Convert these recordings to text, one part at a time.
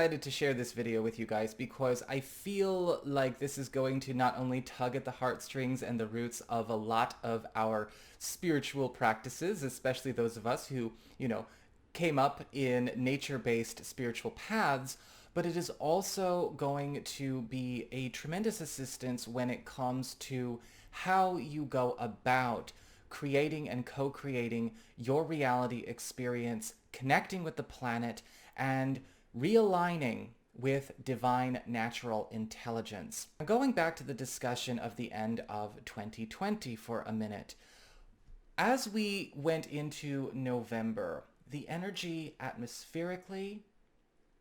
excited to share this video with you guys because I feel like this is going to not only tug at the heartstrings and the roots of a lot of our spiritual practices, especially those of us who, came up in nature-based spiritual paths, but it is also going to be a tremendous assistance when it comes to how you go about creating and co-creating your reality experience, connecting with the planet, and realigning with divine natural intelligence. Going back to the discussion of the end of 2020 for a minute, as we went into November, the energy atmospherically,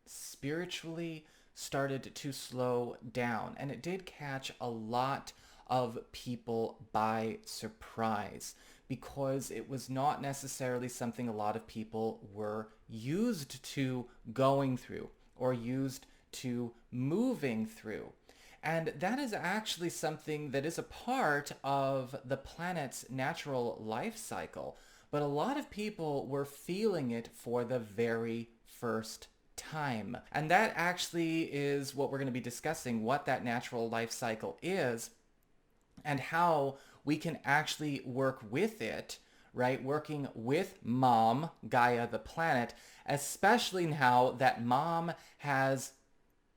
spiritually started to slow down, and it did catch a lot of people by surprise because it was not necessarily something a lot of people were used to going through or used to moving through. And that is actually something that is a part of the planet's natural life cycle. But a lot of people were feeling it for the very first time. And that actually is what we're going to be discussing, what that natural life cycle is and how we can actually work with it, right? Working with Mom, Gaia, the planet, especially now that Mom has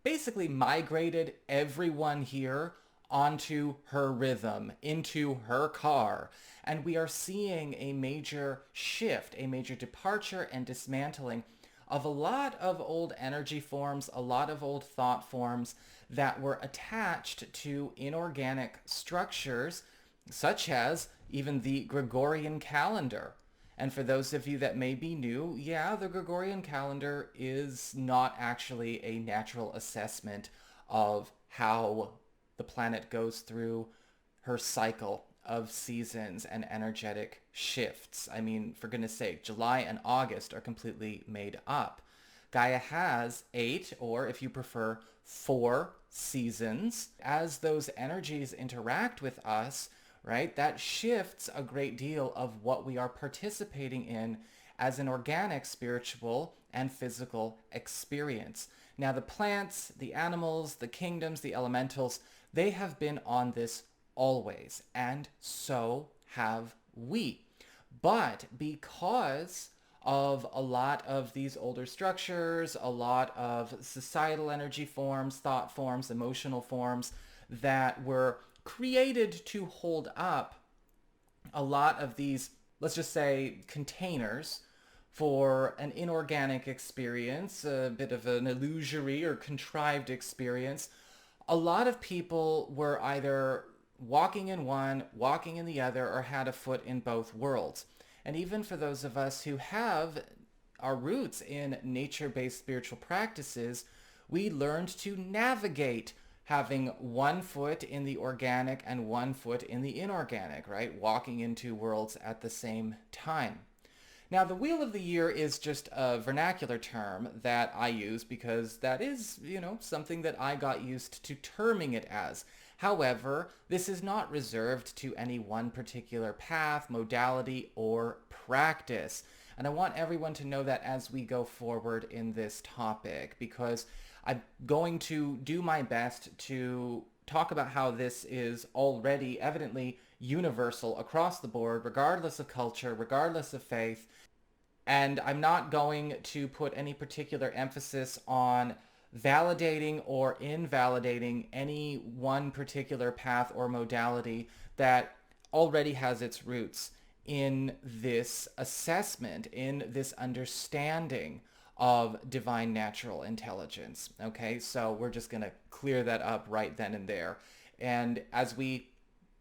basically migrated everyone here onto her rhythm, into her car. And we are seeing a major shift, a major departure and dismantling of a lot of old energy forms, a lot of old thought forms that were attached to inorganic structures, such as even the Gregorian calendar. And for those of you that may be new, yeah, the Gregorian calendar is not actually a natural assessment of how the planet goes through her cycle of seasons and energetic shifts. I mean, for goodness sake, July and August are completely made up. Gaia has 8, or if you prefer, 4 seasons. As those energies interact with us, right, that shifts a great deal of what we are participating in as an organic, spiritual, and physical experience. Now, the plants, the animals, the kingdoms, the elementals, they have been on this always, and so have we. But because of a lot of these older structures, a lot of societal energy forms, thought forms, emotional forms that were created to hold up a lot of these, let's just say, containers for an inorganic experience, a bit of an illusory or contrived experience, a lot of people were either walking in one, walking in the other, or had a foot in both worlds. And even for those of us who have our roots in nature-based spiritual practices, we learned to navigate having one foot in the organic and one foot in the inorganic, right? Walking in two worlds at the same time. Now, the Wheel of the Year is just a vernacular term that I use because that is, something that I got used to terming it as. However, this is not reserved to any one particular path, modality, or practice. And I want everyone to know that as we go forward in this topic, because I'm going to do my best to talk about how this is already evidently universal across the board, regardless of culture, regardless of faith. And I'm not going to put any particular emphasis on validating or invalidating any one particular path or modality that already has its roots in this assessment, in this understanding of divine natural intelligence. Okay, so we're just going to clear that up right then and there. And as we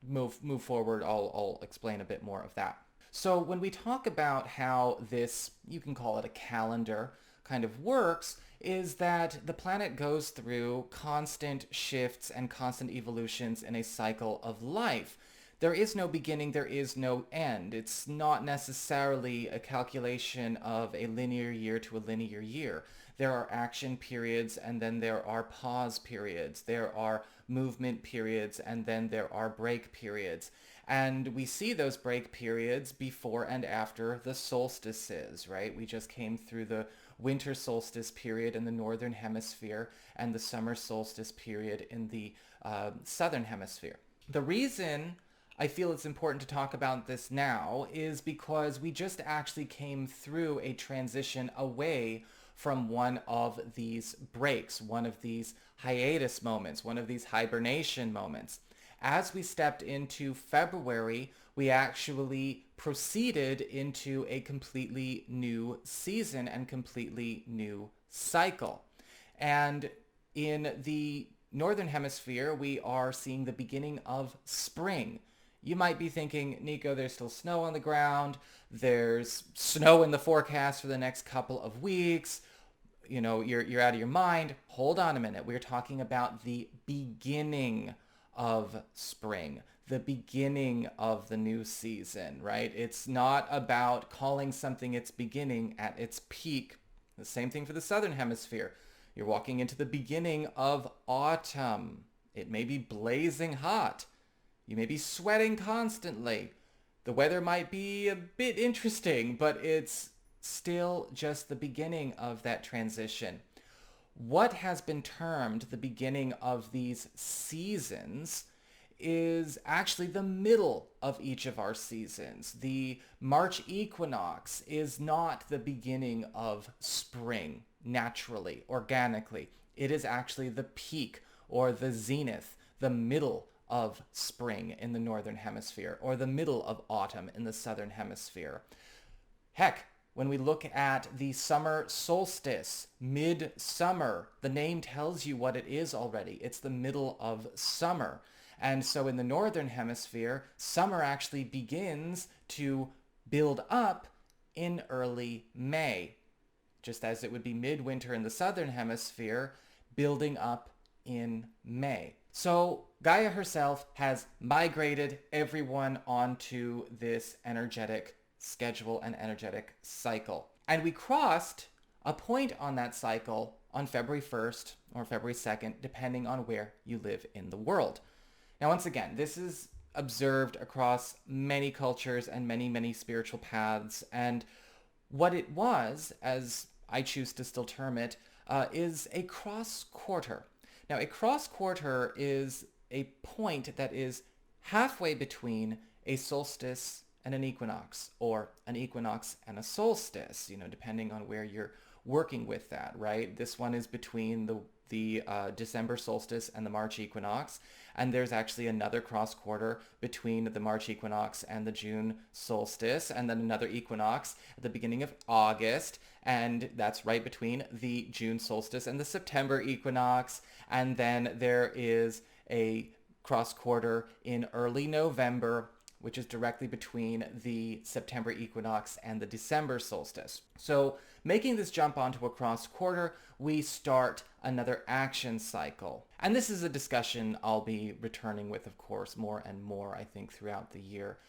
move forward, I'll explain a bit more of that. So when we talk about how this, you can call it a calendar, kind of works, is that the planet goes through constant shifts and constant evolutions in a cycle of life. There is no beginning, there is no end. It's not necessarily a calculation of a linear year to a linear year. There are action periods, and then there are pause periods. There are movement periods, and then there are break periods. And we see those break periods before and after the solstices, right? We just came through the winter solstice period in the northern hemisphere and the summer solstice period in the southern hemisphere. The reason I feel it's important to talk about this now is because we just actually came through a transition away from one of these breaks, one of these hiatus moments, one of these hibernation moments. As we stepped into February, we actually proceeded into a completely new season and completely new cycle. And in the northern hemisphere, we are seeing the beginning of spring. You might be thinking, Nico, there's still snow on the ground. There's snow in the forecast for the next couple of weeks. You know, you're out of your mind. Hold on a minute. We're talking about the beginning of spring, the beginning of the new season, right? It's not about calling something its beginning at its peak. The same thing for the southern hemisphere. You're walking into the beginning of autumn. It may be blazing hot. You may be sweating constantly. The weather might be a bit interesting, but it's still just the beginning of that transition. What has been termed the beginning of these seasons is actually the middle of each of our seasons. The March equinox is not the beginning of spring naturally, organically. It is actually the peak or the zenith, the middle of spring in the northern hemisphere, or the middle of autumn in the southern hemisphere. Heck, when we look at the summer solstice, midsummer, the name tells you what it is already. It's the middle of summer. And so in the northern hemisphere, summer actually begins to build up in early May, just as it would be midwinter in the southern hemisphere, building up in May. So Gaia herself has migrated everyone onto this energetic schedule and energetic cycle. And we crossed a point on that cycle on February 1st or February 2nd, depending on where you live in the world. Now, once again, this is observed across many cultures and many, many spiritual paths. And what it was, as I choose to still term it, is a cross quarter. Now, a cross quarter is a point that is halfway between a solstice and an equinox, or an equinox and a solstice, you know, depending on where you're working with that, right? This one is between the December solstice and the March equinox, and there's actually another cross quarter between the March equinox and the June solstice, and then another equinox at the beginning of August, and that's right between the June solstice and the September equinox, and then there is a cross quarter in early November, which is directly between the September equinox and the December solstice. So making this jump onto a cross quarter, we start another action cycle. And this is a discussion I'll be returning with, of course, more and more, I think, throughout the year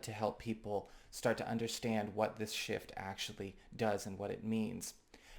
to help people start to understand what this shift actually does and what it means.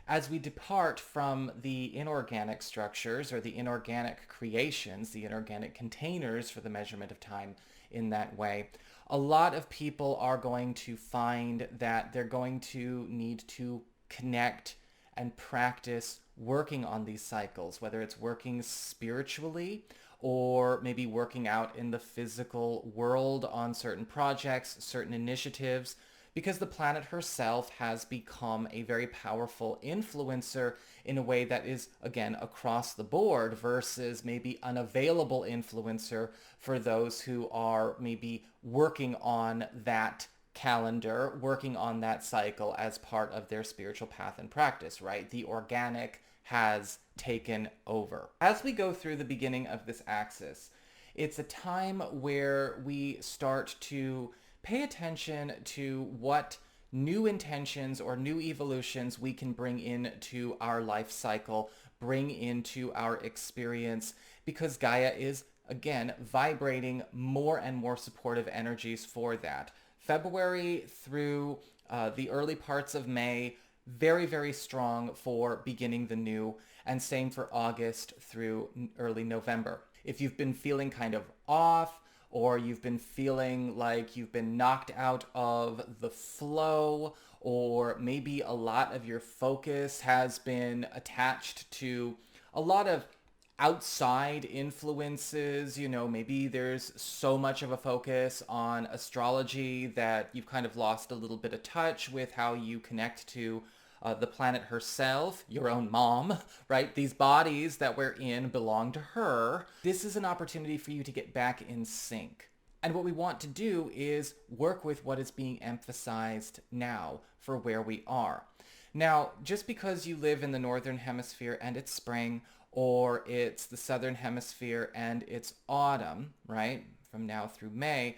As we depart from the inorganic structures or the inorganic creations, the inorganic containers for the measurement of time in that way, a lot of people are going to find that they're going to need to connect and practice working on these cycles, whether it's working spiritually or maybe working out in the physical world on certain projects, certain initiatives, because the planet herself has become a very powerful influencer in a way that is, again, across the board versus maybe unavailable influencer for those who are maybe working on that calendar, working on that cycle as part of their spiritual path and practice, right? The organic has taken over. As we go through the beginning of this axis, it's a time where we start to pay attention to what new intentions or new evolutions we can bring into our life cycle, bring into our experience, because Gaia is, again, vibrating more and more supportive energies for that. February through the early parts of May, very, very strong for beginning the new, and same for August through early November. If you've been feeling kind of off, or you've been feeling like you've been knocked out of the flow, or maybe a lot of your focus has been attached to a lot of outside influences. Maybe there's so much of a focus on astrology that you've kind of lost a little bit of touch with how you connect to the planet herself, your own mom, right? These bodies that we're in belong to her. This is an opportunity for you to get back in sync. And what we want to do is work with what is being emphasized now for where we are. Now, just because you live in the northern hemisphere and it's spring, or it's the southern hemisphere and it's autumn, right, from now through May,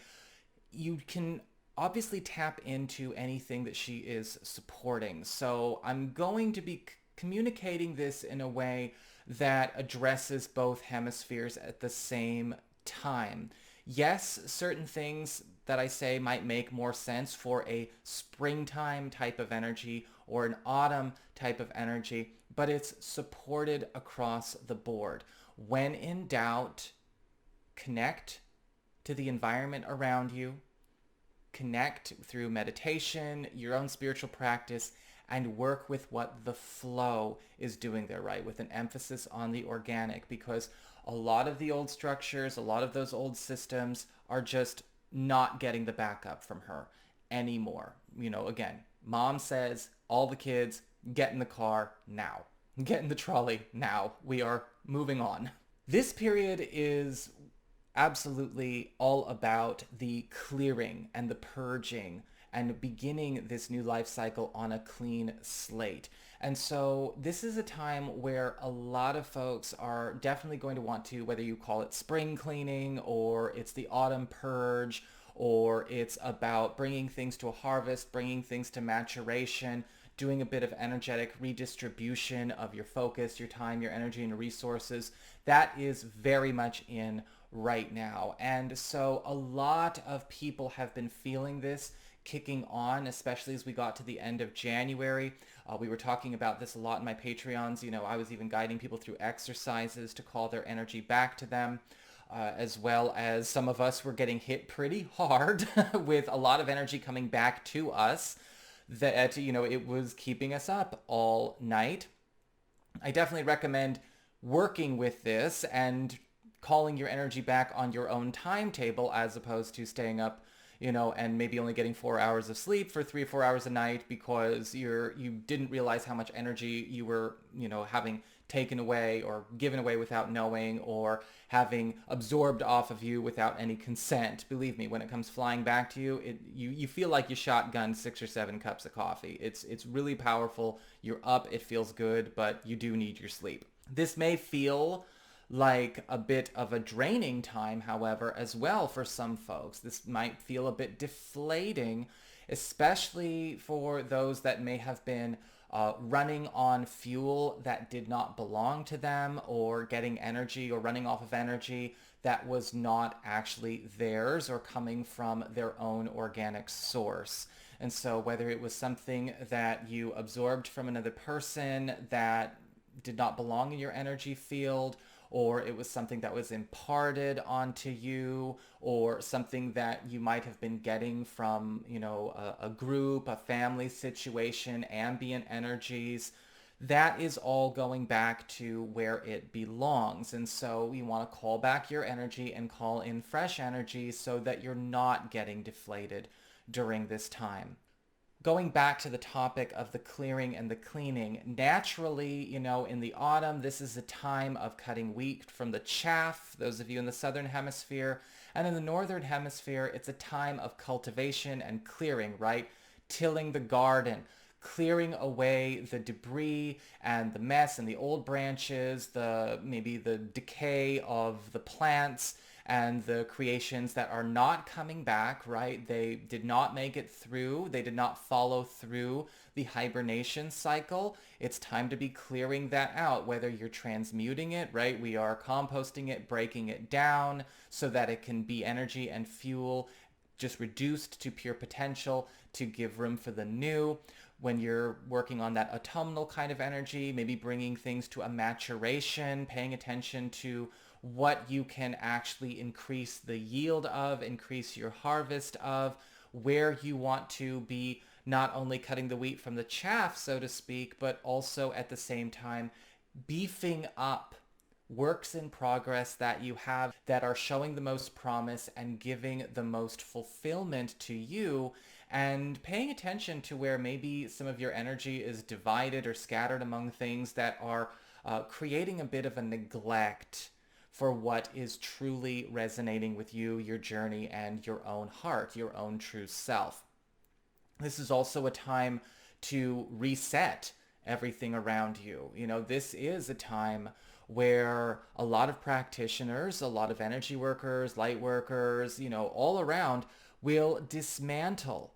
you can obviously tap into anything that she is supporting. So I'm going to be communicating this in a way that addresses both hemispheres at the same time. Yes, certain things that I say might make more sense for a springtime type of energy or an autumn type of energy, but it's supported across the board. When in doubt, connect to the environment around you, connect through meditation, your own spiritual practice, and work with what the flow is doing there, right? With an emphasis on the organic, because a lot of the old structures, a lot of those old systems are just not getting the backup from her anymore. Again, mom says, all the kids, get in the car now. Get in the trolley now. We are moving on. This period is absolutely all about the clearing and the purging and beginning this new life cycle on a clean slate. And so this is a time where a lot of folks are definitely going to want to, whether you call it spring cleaning or it's the autumn purge, or it's about bringing things to a harvest, bringing things to maturation, doing a bit of energetic redistribution of your focus, your time, your energy, and your resources. That is very much in right now. And so a lot of people have been feeling this kicking on, especially as we got to the end of January. We were talking about this a lot in my Patreons. I was even guiding people through exercises to call their energy back to them. As well as some of us were getting hit pretty hard with a lot of energy coming back to us that, it was keeping us up all night. I definitely recommend working with this and calling your energy back on your own timetable as opposed to staying up, and maybe only getting 4 hours of sleep for 3 or 4 hours a night because you didn't realize how much energy you were, having taken away or given away without knowing, or having absorbed off of you without any consent. Believe me, when it comes flying back to you, you feel like you shotgunned 6 or 7 cups of coffee. It's really powerful. You're up, it feels good, but you do need your sleep. This may feel like a bit of a draining time, however, as well for some folks. This might feel a bit deflating, especially for those that may have been running on fuel that did not belong to them, or getting energy or running off of energy that was not actually theirs or coming from their own organic source. And so whether it was something that you absorbed from another person that did not belong in your energy field, or it was something that was imparted onto you, or something that you might have been getting from, a group, a family situation, ambient energies, that is all going back to where it belongs. And so you want to call back your energy and call in fresh energy so that you're not getting deflated during this time. Going back to the topic of the clearing and the cleaning, naturally, in the autumn, this is a time of cutting wheat from the chaff, those of you in the southern hemisphere. And in the northern hemisphere, it's a time of cultivation and clearing, right? Tilling the garden, clearing away the debris and the mess and the old branches, maybe the decay of the plants and the creations that are not coming back, right? They did not make it through. They did not follow through the hibernation cycle. It's time to be clearing that out, whether you're transmuting it, right? We are composting it, breaking it down so that it can be energy and fuel just reduced to pure potential to give room for the new. When you're working on that autumnal kind of energy, maybe bringing things to a maturation, paying attention to what you can actually increase the yield of, increase your harvest of, where you want to be not only cutting the wheat from the chaff, so to speak, but also at the same time beefing up works in progress that you have that are showing the most promise and giving the most fulfillment to you, and paying attention to where maybe some of your energy is divided or scattered among things that are creating a bit of a neglect for what is truly resonating with you, your journey, and your own heart, your own true self. This is also a time to reset everything around you. You know, this is a time where a lot of practitioners, a lot of energy workers, light workers, you know, all around will dismantle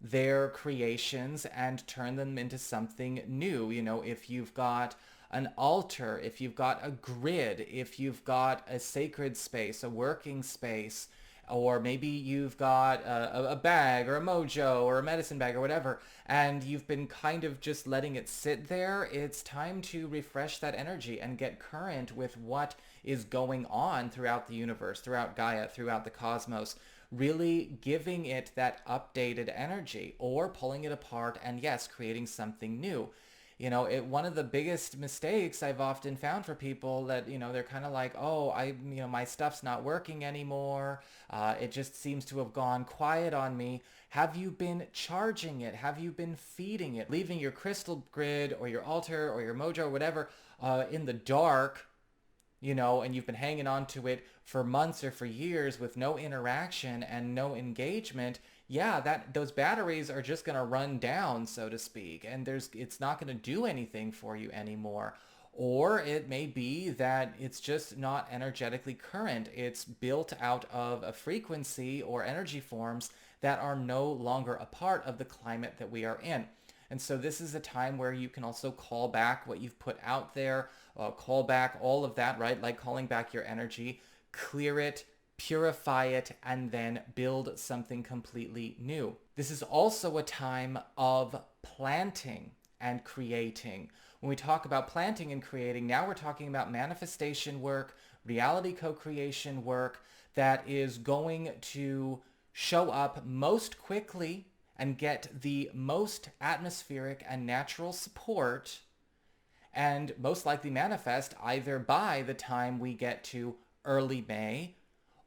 their creations and turn them into something new. You know, if you've got an altar, if you've got a grid, if you've got a sacred space, a working space, or maybe you've got a bag or a mojo or a medicine bag or whatever, and you've been kind of just letting it sit there, it's time to refresh that energy and get current with what is going on throughout the universe, throughout Gaia, throughout the cosmos, really giving it that updated energy or pulling it apart and, yes, creating something new. You know, one of the biggest mistakes I've often found for people that, you know, they're kind of like, oh, my stuff's not working anymore. It just seems to have gone quiet on me. Have you been charging it? Have you been feeding it? Leaving your crystal grid or your altar or your mojo or whatever in the dark, you know, and you've been hanging on to it for months or for years with no interaction and no engagement. Yeah, those batteries are just going to run down, so to speak, and it's not going to do anything for you anymore. Or it may be that it's just not energetically current. It's built out of a frequency or energy forms that are no longer a part of the climate that we are in. And so this is a time where you can also call back what you've put out there, call back all of that, right? Like calling back your energy, clear it, purify it, and then build something completely new. This is also a time of planting and creating. When we talk about planting and creating, now we're talking about manifestation work, reality co-creation work that is going to show up most quickly and get the most atmospheric and natural support, and most likely manifest either by the time we get to early May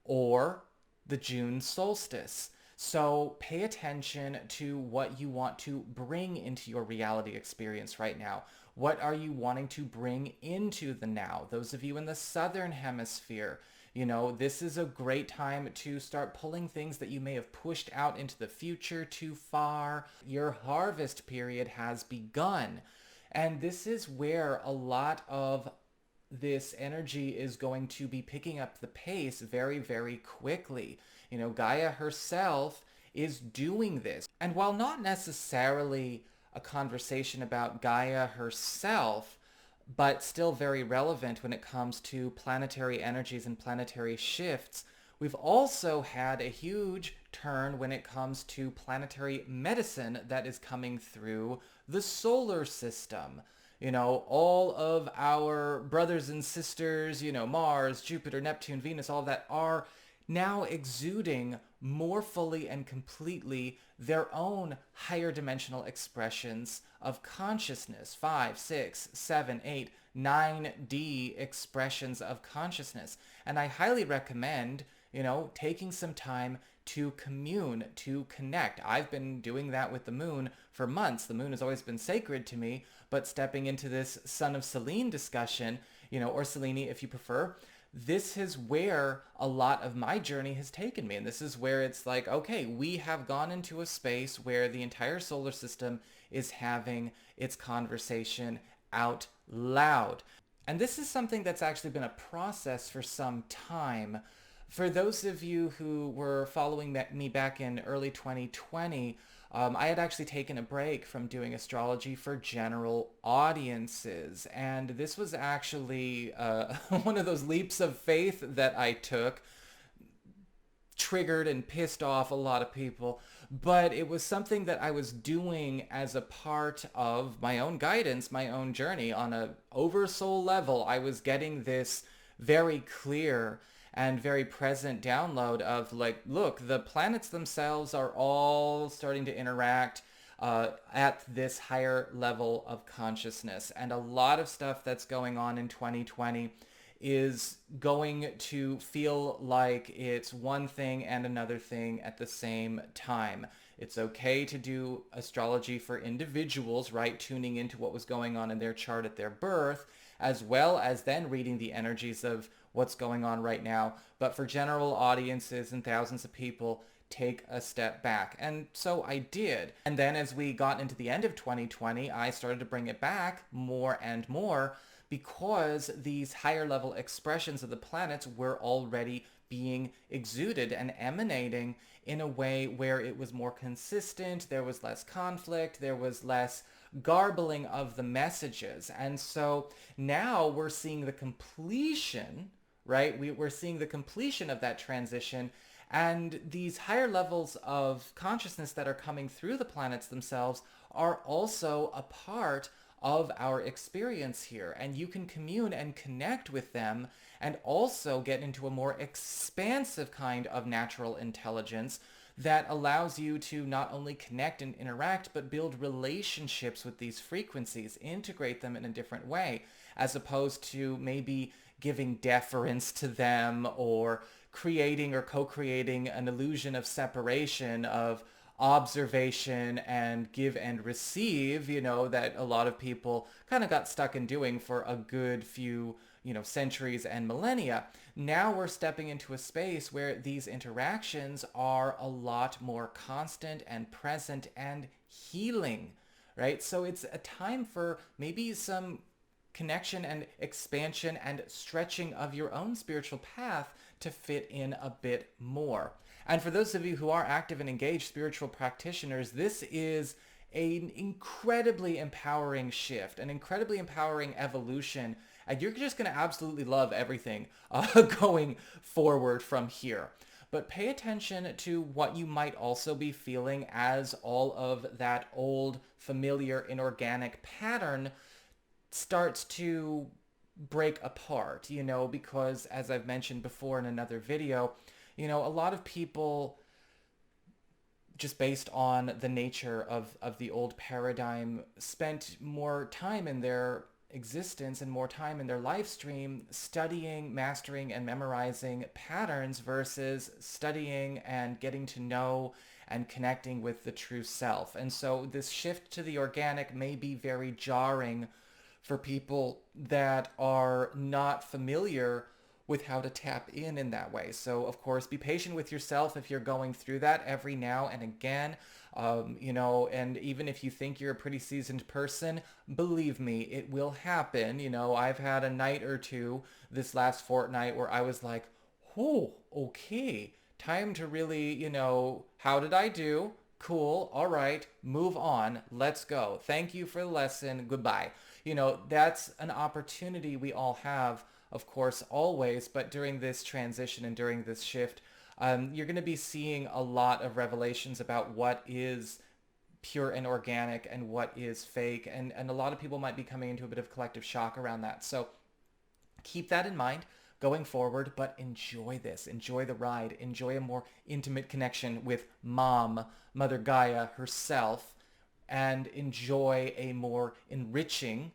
or the June solstice. So pay attention to what you want to bring into your reality experience right now. What are you wanting to bring into the now? Those of you in the southern hemisphere, you know, this is a great time to start pulling things that you may have pushed out into the future too far. Your harvest period has begun. And this is where a lot of this energy is going to be picking up the pace very, very quickly. You know, Gaia herself is doing this. And while not necessarily a conversation about Gaia herself, but still very relevant when it comes to planetary energies and planetary shifts, we've also had a huge turn when it comes to planetary medicine that is coming through the solar system. You know, all of our brothers and sisters, you know, Mars, Jupiter, Neptune, Venus, all of that are now exuding more fully and completely their own higher dimensional expressions of consciousness. 5, 6, 7, 8, 9D expressions of consciousness. And I highly recommend, you know, taking some time to commune, to connect. I've been doing that with the moon for months. The moon has always been sacred to me, but stepping into this Son of Selene discussion, you know, or Selene if you prefer, this is where a lot of my journey has taken me. And this is where it's like, okay, we have gone into a space where the entire solar system is having its conversation out loud. And this is something that's actually been a process for some time. For those of you who were following me back in early 2020, I had actually taken a break from doing astrology for general audiences. And this was actually one of those leaps of faith that I took, triggered and pissed off a lot of people. But it was something that I was doing as a part of my own guidance, my own journey on a oversoul level. I was getting this very clear and very present download of like, look, the planets themselves are all starting to interact at this higher level of consciousness. And a lot of stuff that's going on in 2020 is going to feel like it's one thing and another thing at the same time. It's okay to do astrology for individuals, right? Tuning into what was going on in their chart at their birth, as well as then reading the energies of what's going on right now. But for general audiences and thousands of people, take a step back. And so I did. And then as we got into the end of 2020, I started to bring it back more and more because these higher level expressions of the planets were already being exuded and emanating in a way where it was more consistent, there was less conflict, there was less garbling of the messages. And so now we're seeing the completion, right? We're seeing the completion of that transition, and these higher levels of consciousness that are coming through the planets themselves are also a part of our experience here, and you can commune and connect with them and also get into a more expansive kind of natural intelligence that allows you to not only connect and interact, but build relationships with these frequencies, integrate them in a different way, as opposed to maybe giving deference to them or creating or co-creating an illusion of separation, of observation and give and receive, that a lot of people kind of got stuck in doing for a good few, centuries and millennia. Now we're stepping into a space where these interactions are a lot more constant and present and healing, right? So it's a time for maybe some connection and expansion and stretching of your own spiritual path to fit in a bit more. And for those of you who are active and engaged spiritual practitioners, this is an incredibly empowering shift, an incredibly empowering evolution, and you're just going to absolutely love everything going forward from here. But pay attention to what you might also be feeling as all of that old, familiar, inorganic pattern starts to break apart, because as I've mentioned before in another video, a lot of people, just based on the nature of the old paradigm, spent more time in their existence and more time in their life stream studying, mastering, and memorizing patterns versus studying and getting to know and connecting with the true self. And so this shift to the organic may be very jarring for people that are not familiar with how to tap in that way. So of course, be patient with yourself if you're going through that every now and again. And even if you think you're a pretty seasoned person, believe me, it will happen. I've had a night or two this last fortnight where I was like, oh, okay, time to really, how did I do? Cool, all right, move on, let's go. Thank you for the lesson, goodbye. That's an opportunity we all have, of course, always, but during this transition and during this shift, you're going to be seeing a lot of revelations about what is pure and organic and what is fake, and a lot of people might be coming into a bit of collective shock around that. So keep that in mind going forward, but enjoy this. Enjoy the ride. Enjoy a more intimate connection with Mother Gaia herself, and enjoy a more enriching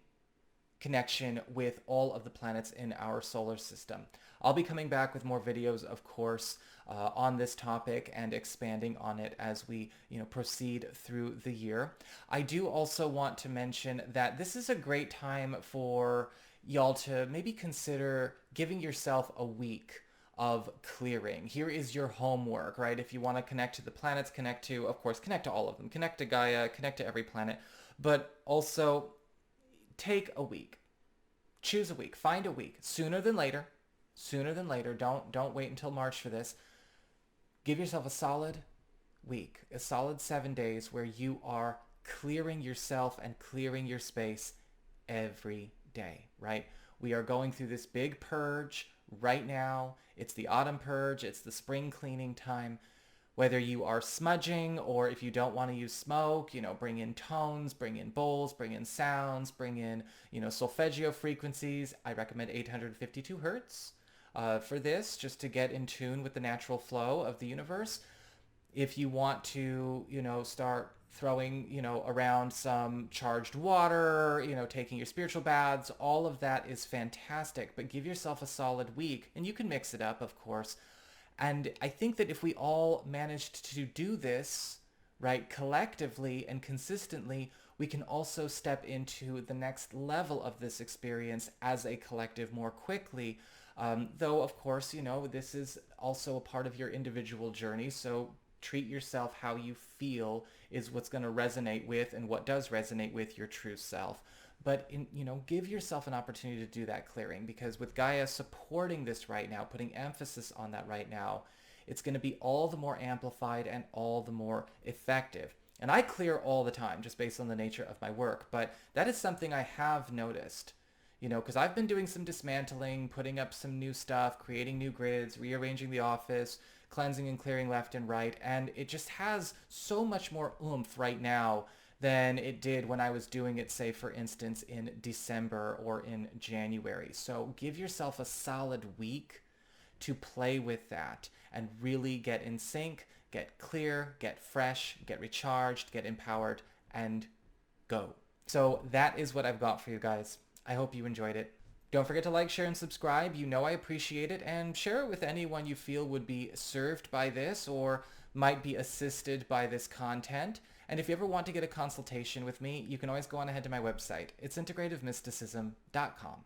connection with all of the planets in our solar system. I'll be coming back with more videos, of course, on this topic and expanding on it as we, proceed through the year. I do also want to mention that this is a great time for y'all to maybe consider giving yourself a week of clearing. Here is your homework, right? If you want to connect to the planets, connect to all of them. Connect to Gaia, connect to every planet, but also take a week. Choose a week. Find a week. Sooner than later. Don't wait until March for this. Give yourself a solid week, a solid 7 days where you are clearing yourself and clearing your space every day, right? We are going through this big purge right now. It's the autumn purge. It's the spring cleaning time. Whether you are smudging or if you don't want to use smoke, bring in tones, bring in bowls, bring in sounds, bring in, solfeggio frequencies. I recommend 852 hertz for this, just to get in tune with the natural flow of the universe. If you want to, start throwing, around some charged water, taking your spiritual baths, all of that is fantastic. But give yourself a solid week, and you can mix it up, of course. And I think that if we all managed to do this, right, collectively and consistently, we can also step into the next level of this experience as a collective more quickly. Though, of course, this is also a part of your individual journey. So treat yourself how you feel is what's going to resonate with, and what does resonate with, your true self. But give yourself an opportunity to do that clearing, because with Gaia supporting this right now, putting emphasis on that right now, it's going to be all the more amplified and all the more effective. And I clear all the time just based on the nature of my work, but that is something I have noticed, because I've been doing some dismantling, putting up some new stuff, creating new grids, rearranging the office, cleansing and clearing left and right, and it just has so much more oomph right now than it did when I was doing it, say, for instance, in December or in January. So give yourself a solid week to play with that and really get in sync, get clear, get fresh, get recharged, get empowered, and go. So that is what I've got for you guys. I hope you enjoyed it. Don't forget to like, share, and subscribe. I appreciate it. And share it with anyone you feel would be served by this or might be assisted by this content. And if you ever want to get a consultation with me, you can always go on ahead to my website. It's integrativemysticism.com.